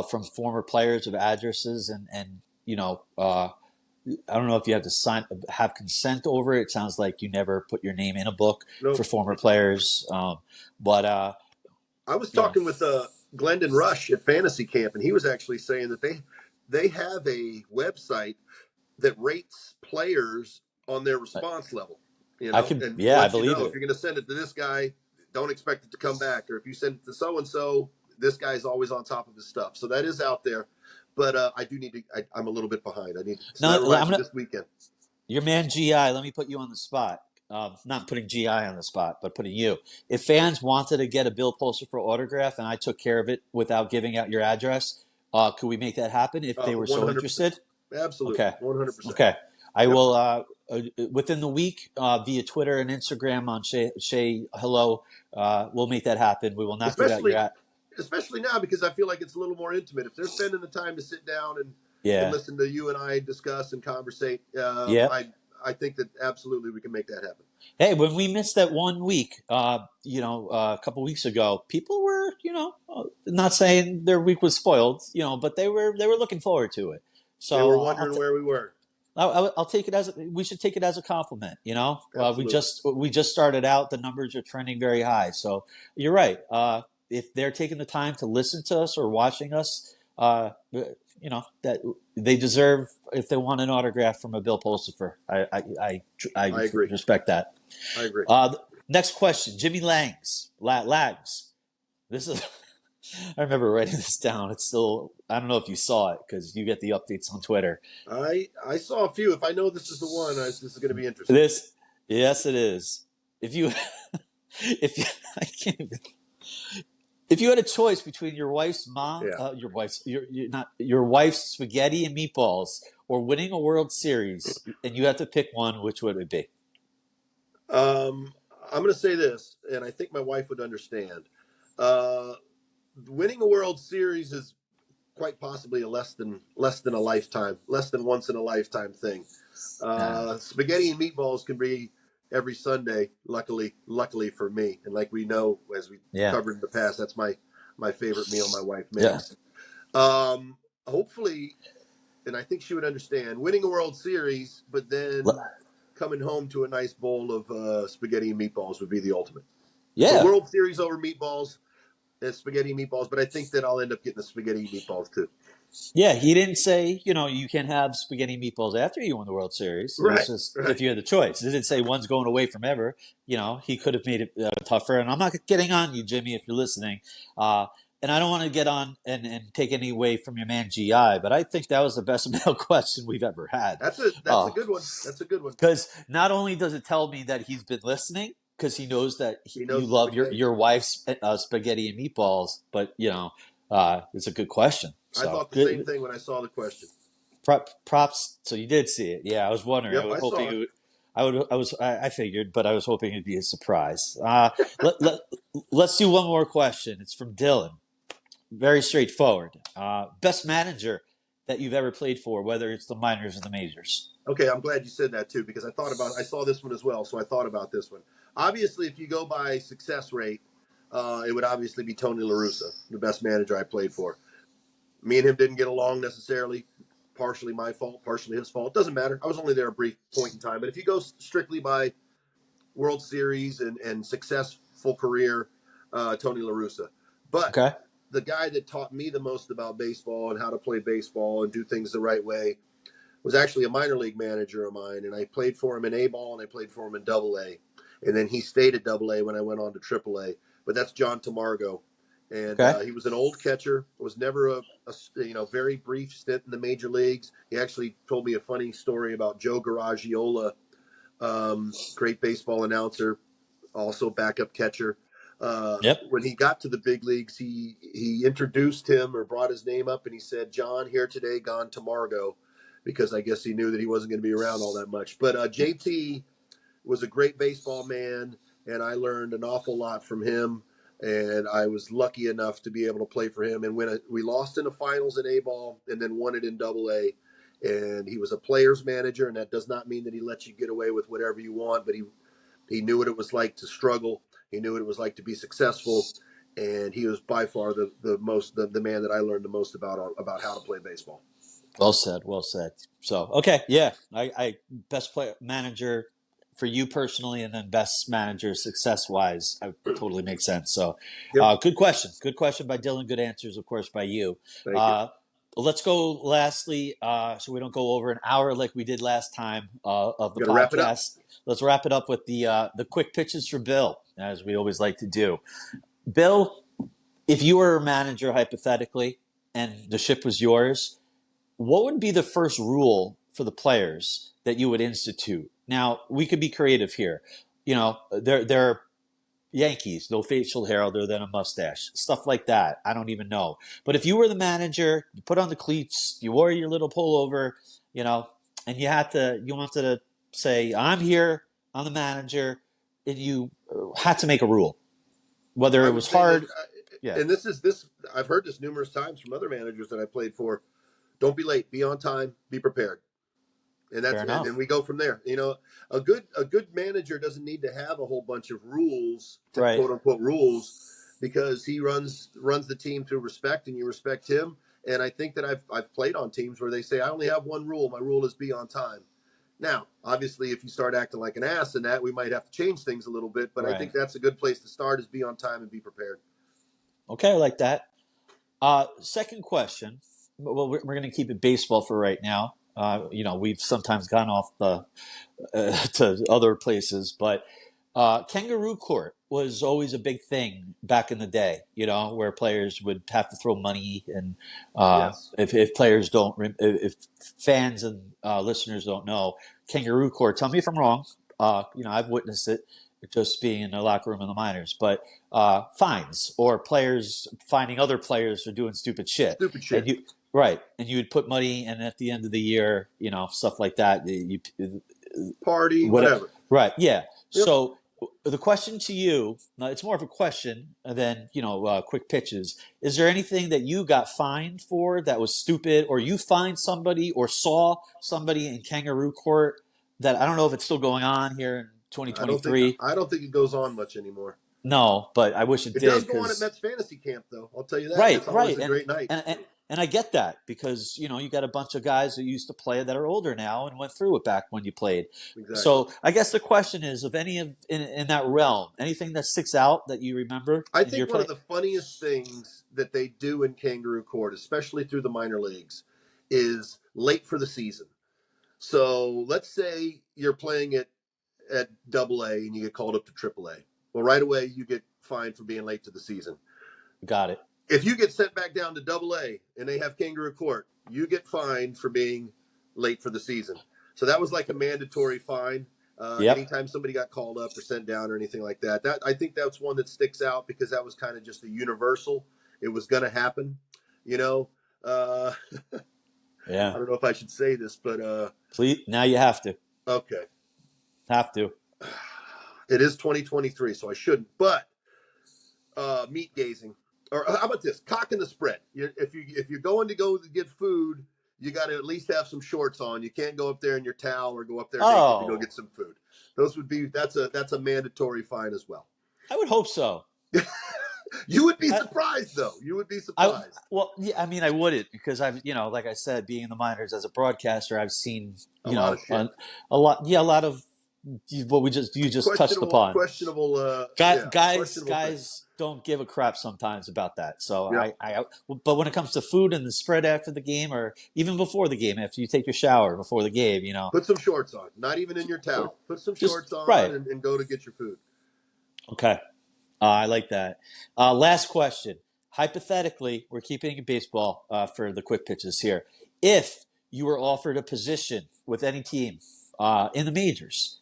from former players of addresses and I don't know if you have to have consent over it. It sounds like you never put your name in a book for former players. But I was talking with Glendon Rush at Fantasy Camp, and he was actually saying that they have a website that rates players on their response level. I believe it. If you're going to send it to this guy, don't expect it to come back. Or if you send it to so-and-so, this guy's always on top of his stuff. So that is out there. But I do need to. I'm a little bit behind. I need to this weekend. Your man GI. Let me put you on the spot. Not putting GI on the spot, but putting you. If fans wanted to get a Bill Pulser autograph, and I took care of it without giving out your address, could we make that happen if they were 100%. So interested? Absolutely. Okay. 100%. Okay. I will within the week via Twitter and Instagram on Shea Hello. We'll make that happen. We will not give out your especially now because I feel like it's a little more intimate. If they're spending the time to sit down and listen to you and I discuss and conversate, I think that absolutely we can make that happen. Hey, when we missed that 1 week, a couple weeks ago, people were, not saying their week was spoiled, but they were looking forward to it. So They were wondering where we were. I'll take it we should take it as a compliment. Absolutely. We just started out. The numbers are trending very high. So you're right. If they're taking the time to listen to us or watching us, that they deserve. If they want an autograph from a Bill Pulsifer, I agree. respect that. I agree. Next question, Jimmy Lags. This is. I remember writing this down. It's still. I don't know if you saw it because you get the updates on Twitter. I saw a few. If I know this is the one, this is going to be interesting. Yes, it is. If you I can't even. If you had a choice between your wife's your wife's spaghetti and meatballs or winning a World Series, and you had to pick one, which would it be? I'm going to say this, and I think my wife would understand. Winning a World Series is quite possibly a less than once in a lifetime thing. Spaghetti and meatballs can be every Sunday. Luckily for me, and like we know, as we covered in the past, that's my favorite meal my wife makes. Yeah. Hopefully, and I think she would understand winning a World Series, but then coming home to a nice bowl of spaghetti and meatballs would be the ultimate. Yeah, so World Series over meatballs. Spaghetti and meatballs, but I think that I'll end up getting the spaghetti and meatballs too. Yeah, he didn't say, you can have spaghetti and meatballs after you win the World Series. It was just if you had the choice. It didn't say one's going away from ever. He could have made it tougher. And I'm not getting on you, Jimmy, if you're listening. And I don't want to get on and take any away from your man GI, but I think that was the best mail question we've ever had. That's a good one. That's a good one. Because not only does it tell me that he's been listening, because he knows that you love your wife's spaghetti and meatballs, but it's a good question. So, I thought the same thing when I saw the question. Props. So you did see it. Yeah, I was wondering. Yep, I was hoping I figured, but I was hoping it'd be a surprise. Let's do one more question. It's from Dylan. Very straightforward. Best manager that you've ever played for, whether it's the minors or the majors. Okay, I'm glad you said that too, because I saw this one as well, so I thought about this one. Obviously, if you go by success rate, it would obviously be Tony La Russa, the best manager I played for. Me and him didn't get along necessarily. Partially my fault, partially his fault. Doesn't matter. I was only there a brief point in time. But if you go strictly by World Series and successful career, Tony La Russa. But the guy that taught me the most about baseball and how to play baseball and do things the right way was actually a minor league manager of mine. And I played for him in A-ball and I played for him in Double-A. And then he stayed at Double-A when I went on to Triple-A. But that's John Tamargo. And he was an old catcher. Was never a very brief stint in the major leagues. He actually told me a funny story about Joe Garagiola, great baseball announcer, also backup catcher. When he got to the big leagues, he introduced him or brought his name up, and he said, "John, here today, gone Tamargo," because I guess he knew that he wasn't going to be around all that much. But JT was a great baseball man, and I learned an awful lot from him. And I was lucky enough to be able to play for him. And when we lost in the finals in A-ball and then won it in Double-A, and he was a player's manager, and that does not mean that he lets you get away with whatever you want, but he knew what it was like to struggle. He knew what it was like to be successful, and he was by far the man that I learned the most about how to play baseball. Well said. So, okay, yeah, I best player manager for you personally, and then best manager success-wise, totally makes sense. So, good question. Good question by Dylan. Good answers, of course, by you. Thank you. Let's go lastly, so we don't go over an hour like we did last time of the podcast. Wrap it up. Let's wrap it up with the quick pitches for Bill, as we always like to do. Bill, if you were a manager, hypothetically, and the ship was yours, what would be the first rule for the players that you would institute? Now, we could be creative here. They're Yankees, no facial hair other than a mustache, stuff like that. I don't even know. But if you were the manager, you put on the cleats, you wore your little pullover, and you wanted to say, "I'm here, I'm the manager," and you had to make a rule, whether it was hard. And this I've heard this numerous times from other managers that I played for. Don't be late. Be on time. Be prepared. And that's Fair enough. and we go from there. A good manager doesn't need to have a whole bunch of rules, to Right. quote unquote rules, because he runs the team through respect, and you respect him. And I think that I've played on teams where they say, I only have one rule. My rule is be on time. Now, obviously, if you start acting like an ass in that, we might have to change things a little bit. But I think that's a good place to start, is be on time and be prepared. Okay, I like that. Second question. Well, we're going to keep it baseball for right now. We've sometimes gone off to other places, but kangaroo court was always a big thing back in the day, where players would have to throw money. And Yes. if players don't, if fans and listeners don't know, kangaroo court, tell me if I'm wrong. I've witnessed it just being in the locker room in the minors, but fines or players finding other players for doing stupid shit. Right. And you would put money, and at the end of the year, stuff like that. You party, whatever. Right. Yeah. Yep. So the question to you, it's more of a question than, quick pitches. Is there anything that you got fined for that was stupid, or you fined somebody or saw somebody in kangaroo court that, I don't know if it's still going on here in 2023? I don't think it goes on much anymore. No, but I wish it did. It does go on at Mets Fantasy Camp, though. I'll tell you that. Right, it's always a great night. And I get that, because, you got a bunch of guys who used to play that are older now and went through it back when you played. Exactly. So I guess the question is, of any of in that realm, anything that sticks out that you remember? I think one of the funniest things that they do in kangaroo court, especially through the minor leagues, is late for the season. So let's say you're playing at AA and you get called up to AAA. Well, right away you get fined for being late to the season. Got it. If you get sent back down to AA and they have kangaroo court, you get fined for being late for the season. So that was like a mandatory fine. Anytime somebody got called up or sent down or anything like that. I think that's one that sticks out, because that was kind of just a universal. It was going to happen, Yeah. I don't know if I should say this, but please, now you have to. Okay. Have to. It is 2023, so I shouldn't. But meat gazing. Or how about this? Cocking the spread. If you're going to go get food, you got to at least have some shorts on. You can't go up there in your towel or go up there naked to go get some food. That's a mandatory fine as well. I would hope so. You would be surprised, though. You would be surprised. I wouldn't, because I've, like I said, being in the minors as a broadcaster, I've seen, a lot of what you just touched upon. Questionable. Guys don't give a crap sometimes about that. So but when it comes to food and the spread after the game, or even before the game, after you take your shower before the game, put some shorts on. Not even in your towel. Put some shorts on, and go to get your food. Okay. I like that. Last question. Hypothetically, we're keeping it baseball for the quick pitches here. If you were offered a position with any team in the majors,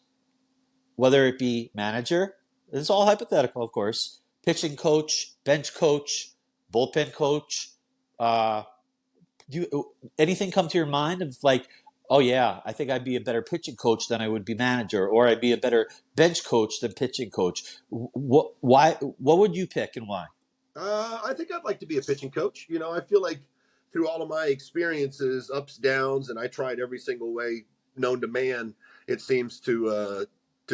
whether it be manager, it's all hypothetical, of course, pitching coach, bench coach, bullpen coach, anything come to your mind of like, oh yeah, I think I'd be a better pitching coach than I would be manager, or I'd be a better bench coach than pitching coach? What would you pick, and why? I think I'd like to be a pitching coach. I feel like through all of my experiences, ups, downs, and I tried every single way known to man, it seems to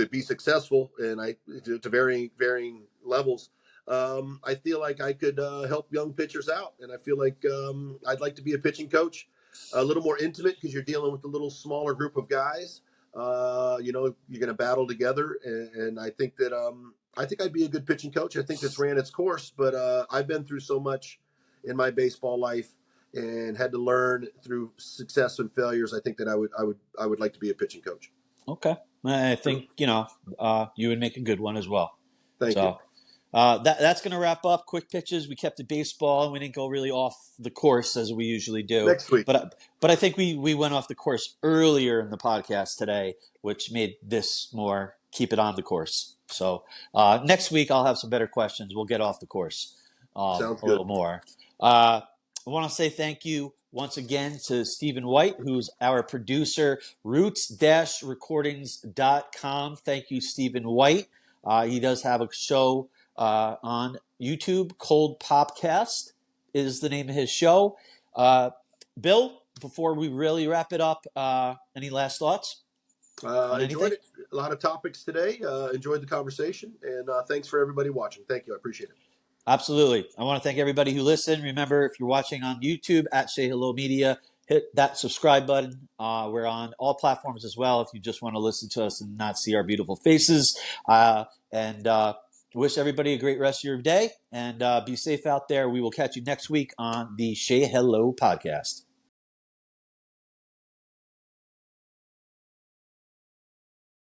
be successful, and to varying levels. I feel like I could help young pitchers out, and I feel like I'd like to be a pitching coach, a little more intimate, because you're dealing with a little smaller group of guys. You're going to battle together, and I think that I think I'd be a good pitching coach. I think this ran its course, but I've been through so much in my baseball life and had to learn through success and failures. I think that I would like to be a pitching coach. Okay, I think you would make a good one as well. Thank you. That's going to wrap up quick pitches. We kept it baseball, and we didn't go really off the course as we usually do. Next week. But I think we went off the course earlier in the podcast today, which made this more keep it on the course. So next week I'll have some better questions. We'll get off the course a little more. I want to say thank you once again to Stephen White, who's our producer, roots-recordings.com. Thank you, Stephen White. He does have a show on YouTube. Cold Popcast is the name of his show. Bill, before we really wrap it up, any last thoughts? Enjoyed it. A lot of topics today. Enjoyed the conversation, and thanks for everybody watching. Thank you. I appreciate it. Absolutely. I want to thank everybody who listened. Remember, if you're watching on YouTube at Say Hello Media, hit that subscribe button. We're on all platforms as well if you just want to listen to us and not see our beautiful faces. And wish everybody a great rest of your day, and be safe out there. We will catch you next week on the Say Hello podcast.